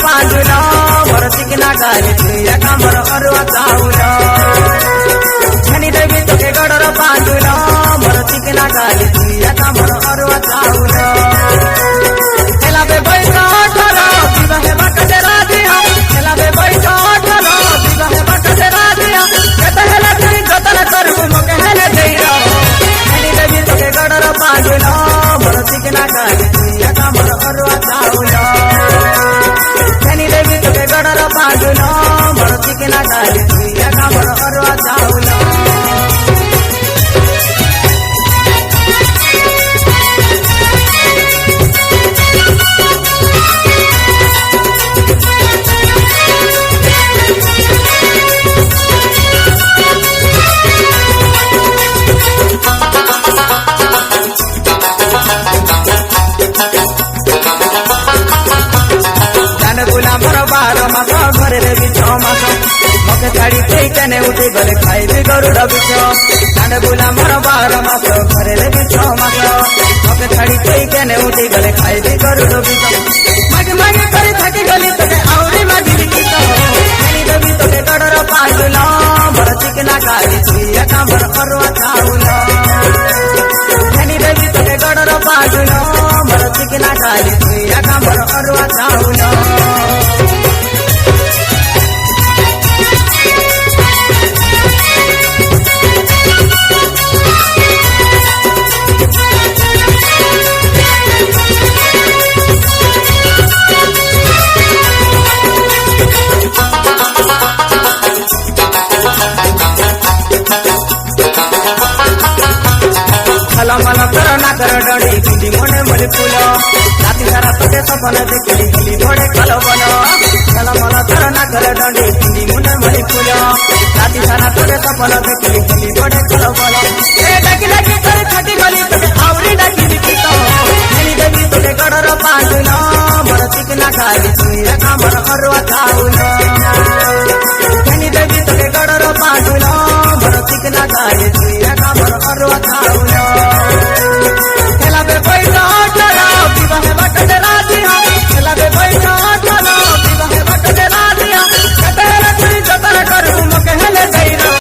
पांजुला मोर चिकना गाली तुया कमर अरुआ चाउला छनी देवी तोके गडर पांजुला मोर चिकना गाली तुया कमर अरुआ चाउला हेला बे बैठा ठरा विवाह बकते राजिया हेला बे बैठा ठरा विवाह बकते राजिया कते हेला तुई जतन करबु मके हेले देइरा छनी देवी तोके गडर पांजुला मोर चिकना गाली तुया कमर अरुआ चाउला गडर पाजुला मोर चिकना गाली तुया कमर अरुआ चाउला घरे रे बिछ मास मके छाड़ी तेने उठे गले खाइबे गरुड़ बिछ डांड बुला मोर 12 मास घरे रे बिछ मास मके छाड़ी तेने उठे गले खाइबे गरुड़ बिछ मागे मागे करे थकी गली तके आउरी मागी की तो छनी देवी तके गडर पाजुला मोर चिकना गाली तुया कमर अरुआ चाउला छनी देवी तके गडर पाजुला मोर चिकना गाली तुया कमर अरुआ चाउला मला करना कर डंडी गुंडी मोने मोले फूल राती सारा तोके सपन देखली हिली घोड़े कलो बनो चला मला करना कर डंडी गुंडी मोने मोले फूल राती सारा तोके सपन देखली हिली घोड़े कलो बनो ए डाकी डाकी करे छाती गली तोके आउरी डाकी दिखी तो छनी देवी तोके गडर पाजुला मोर चिकना गाली तुया कमर अरुआ चाउला छनी देवी तोके गडर पाजुला मोर चिकना गाली